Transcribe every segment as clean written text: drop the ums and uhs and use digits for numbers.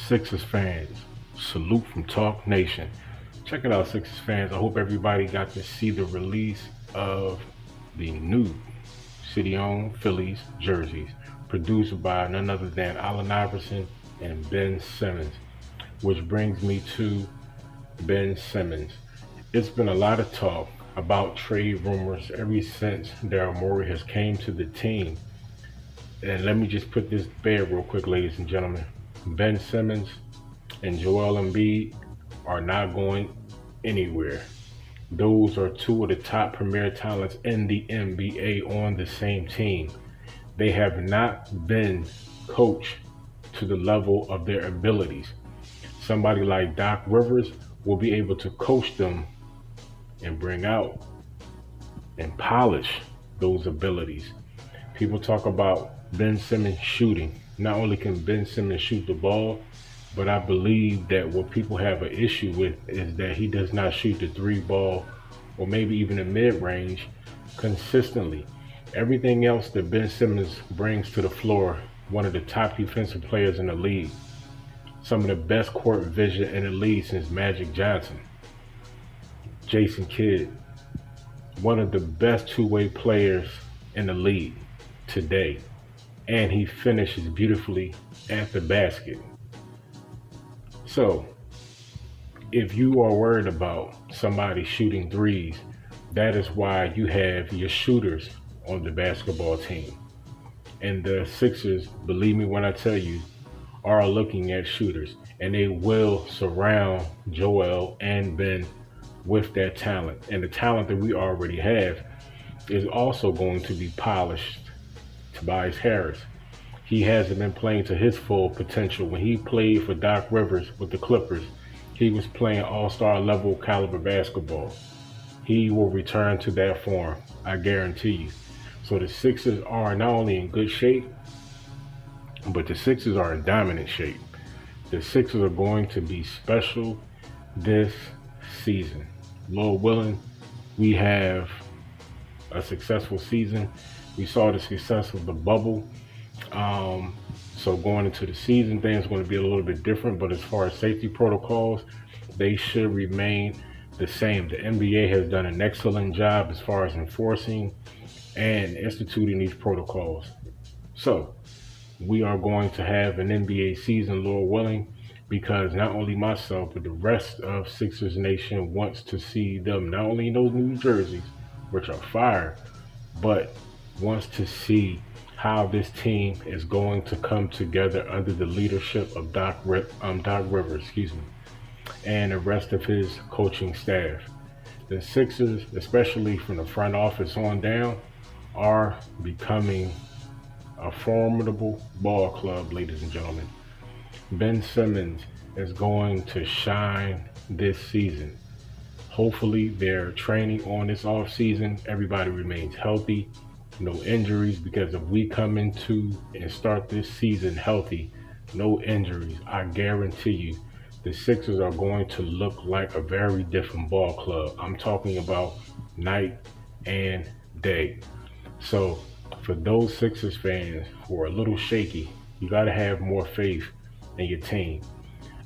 Sixers fans, salute from Talk Nation. Check it out, Sixers fans. I hope everybody got to see the release of the new city-owned Phillies jerseys, produced by none other than Allen Iverson and Ben Simmons. Which brings me to Ben Simmons. It's been a lot of talk about trade rumors ever since Daryl Morey has came to the team. And let me just put this bare real quick, ladies and gentlemen. Ben Simmons and Joel Embiid are not going anywhere. Those are two of the top premier talents in the NBA on the same team. They have not been coached to the level of their abilities. Somebody like Doc Rivers will be able to coach them and bring out and polish those abilities. People talk about Ben Simmons shooting. Not only can Ben Simmons shoot the ball, but I believe that what people have an issue with is that he does not shoot the three ball or maybe even the mid-range consistently. Everything else that Ben Simmons brings to the floor, one of the top defensive players in the league, some of the best court vision in the league since Magic Johnson, Jason Kidd, one of the best two-way players in the league today, and he finishes beautifully at the basket. So, if you are worried about somebody shooting threes, that is why you have your shooters on the basketball team. And the Sixers, believe me when I tell you, are looking at shooters, and they will surround Joel and Ben with that talent. And the talent that we already have is also going to be polished. Tobias Harris, he hasn't been playing to his full potential. When he played for Doc Rivers with the Clippers, he was playing all-star level caliber basketball. He will return to that form, I guarantee you. So the Sixers are not only in good shape, but the Sixers are in dominant shape. The Sixers are going to be special this season. Lord willing, we have a successful season. We saw the success of the bubble. So going into the season, things are going to be a little bit different. But as far as safety protocols, they should remain the same. The NBA has done an excellent job as far as enforcing and instituting these protocols. So we are going to have an NBA season, Lord willing, because not only myself, but the rest of Sixers Nation wants to see them not only in those new jerseys, which are fire, but wants to see how this team is going to come together under the leadership of Doc Rivers, and the rest of his coaching staff. The Sixers, especially from the front office on down, are becoming a formidable ball club, ladies and gentlemen. Ben Simmons is going to shine this season. Hopefully they're training on this off season. Everybody remains healthy, no injuries, because if we come into and start this season healthy, no injuries, I guarantee you the Sixers are going to look like a very different ball club. I'm talking about night and day. So for those Sixers fans who are a little shaky, you got to have more faith in your team,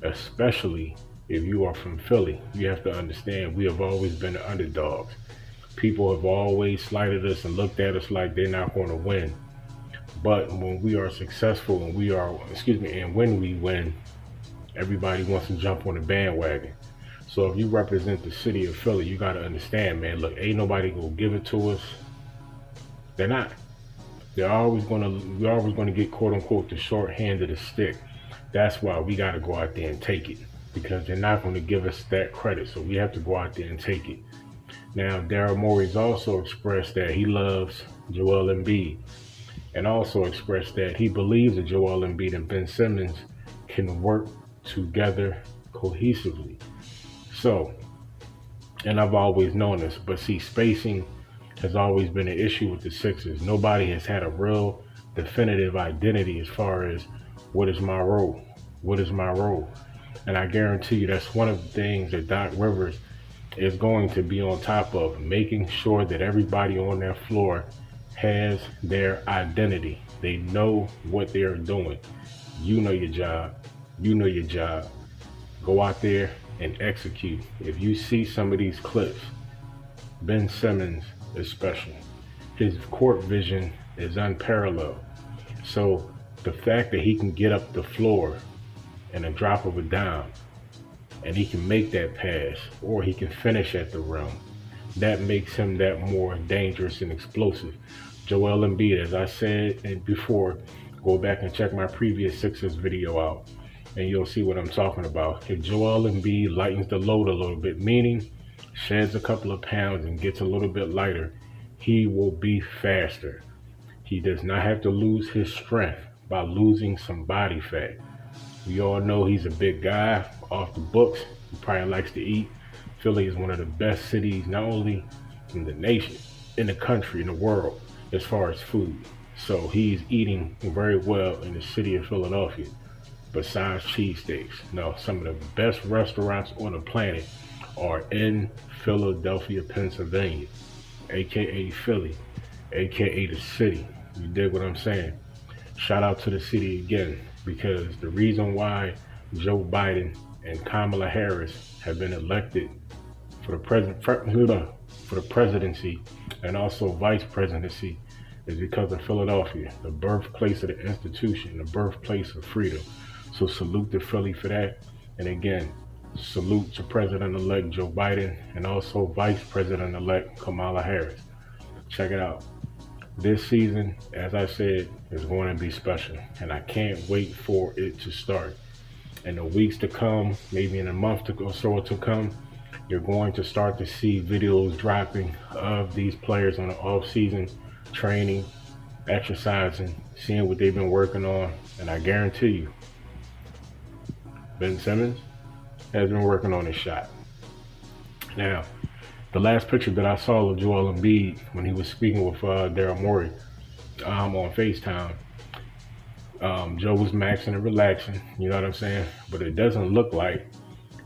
especially if you are from Philly. You have to understand we have always been the underdogs. People have always slighted us and looked at us like they're not going to win. But when we are successful and when we win, everybody wants to jump on the bandwagon. So if you represent the city of Philly, you got to understand, man, look, ain't nobody going to give it to us. They're not. We're always going to get quote unquote the short hand of the stick. That's why we got to go out there and take it, because they're not going to give us that credit. So we have to go out there and take it. Now, Daryl Morey's also expressed that he loves Joel Embiid, and also expressed that he believes that Joel Embiid and Ben Simmons can work together cohesively. So, and I've always known this, but see, spacing has always been an issue with the Sixers. Nobody has had a real definitive identity as far as what is my role? What is my role? And I guarantee you that's one of the things that Doc Rivers is going to be on top of, making sure that everybody on that floor has their identity. They know what they're doing. You know your job. You know your job. Go out there and execute. If you see some of these clips, Ben Simmons is special. His court vision is unparalleled. So the fact that he can get up the floor in a drop of a dime and he can make that pass or he can finish at the rim, that makes him that more dangerous and explosive. Joel Embiid, as I said before, go back and check my previous Sixers video out and you'll see what I'm talking about. If Joel Embiid lightens the load a little bit, meaning sheds a couple of pounds and gets a little bit lighter, he will be faster. He does not have to lose his strength by losing some body fat. We all know he's a big guy off the books. He probably likes to eat. Philly is one of the best cities, not only in the nation, in the country, in the world, as far as food. So he's eating very well in the city of Philadelphia. Besides cheesesteaks, no, some of the best restaurants on the planet are in Philadelphia, Pennsylvania, aka Philly, aka the city. You dig what I'm saying? Shout out to the city again, because the reason why Joe Biden and Kamala Harris have been elected for the presidency and also vice presidency is because of Philadelphia, the birthplace of the institution, the birthplace of freedom. So salute to Philly for that. And again, salute to President-elect Joe Biden and also Vice President-elect Kamala Harris. Check it out. This season, as I said, is going to be special, and I can't wait for it to start. In the weeks to come, maybe in a month or so to come, you're going to start to see videos dropping of these players on the off-season training, exercising, seeing what they've been working on, and I guarantee you, Ben Simmons has been working on his shot. Now, the last picture that I saw of Joel Embiid when he was speaking with Daryl Morey on FaceTime, Joe was maxing and relaxing, you know what I'm saying? But it doesn't look like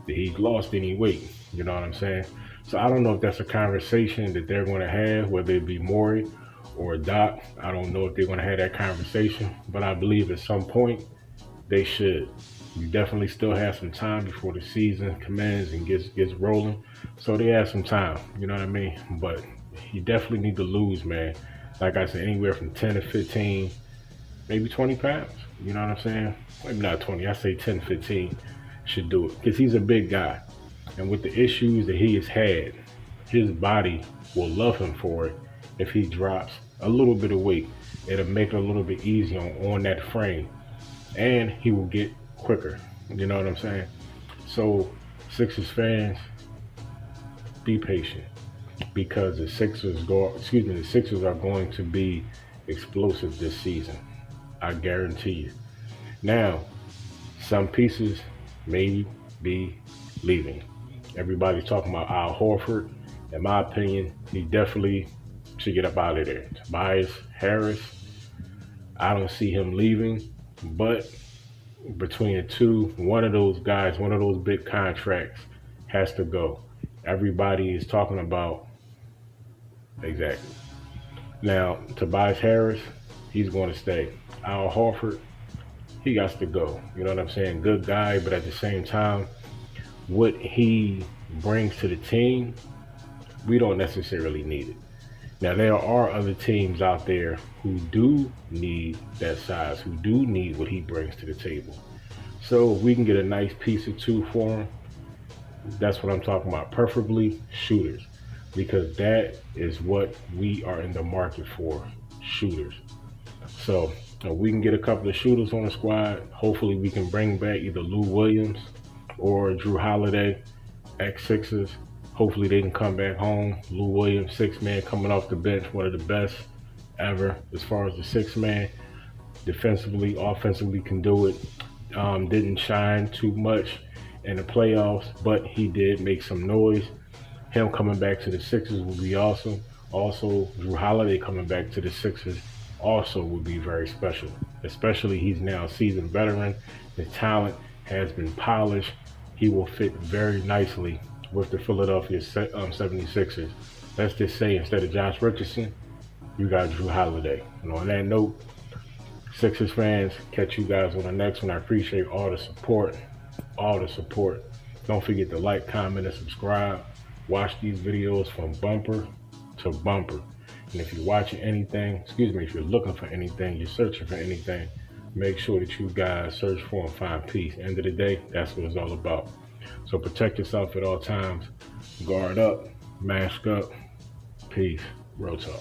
that he's lost any weight, you know what I'm saying? So I don't know if that's a conversation that they're going to have, whether it be Morey or Doc. I don't know if they're going to have that conversation, but I believe at some point they should. You definitely still have some time before the season commences and gets rolling. So they have some time, you know what I mean? But you definitely need to lose, man. Like I said, anywhere from 10 to 15, maybe 20 pounds. You know what I'm saying? Maybe not 20, I say 10, 15 should do it. Because he's a big guy. And with the issues that he has had, his body will love him for it if he drops a little bit of weight. It'll make it a little bit easier on that frame. And he will get quicker. You know what I'm saying? So Sixers fans, be patient, because the Sixers are going to be explosive this season. I guarantee you. Now, some pieces may be leaving. Everybody's talking about Al Horford. In my opinion, he definitely should get up out of there. Tobias Harris, I don't see him leaving, but between the two, one of those guys, one of those big contracts has to go. Everybody is talking about exactly. Now, Tobias Harris, he's going to stay. Al Horford, he got to go. You know what I'm saying? Good guy, but at the same time, what he brings to the team, we don't necessarily need it. Now, there are other teams out there who do need that size, who do need what he brings to the table. So if we can get a nice piece or two for him, that's what I'm talking about. Preferably shooters, because that is what we are in the market for, shooters. So if we can get a couple of shooters on the squad, hopefully we can bring back either Lou Williams or Drew Holiday, ex-Sixers. Hopefully they can come back home. Lou Williams, 6-man, coming off the bench, one of the best ever as far as the 6-man. Defensively, offensively can do it. Didn't shine too much in the playoffs, but he did make some noise. Him coming back to the Sixers would be awesome. Also, Drew Holiday coming back to the Sixers also would be very special. Especially he's now a seasoned veteran. The talent has been polished. He will fit very nicely with the Philadelphia 76ers. Let's just say instead of Josh Richardson, you got Drew Holiday. And on that note, Sixers fans, catch you guys on the next one. I appreciate all the support. All the support. Don't forget to like, comment, and subscribe. Watch these videos from bumper to bumper. And if you're watching anything, if you're looking for anything, you're searching for anything, make sure that you guys search for and find peace. End of the day, that's what it's all about. So protect yourself at all times. Guard up, mask up. Peace. Real talk.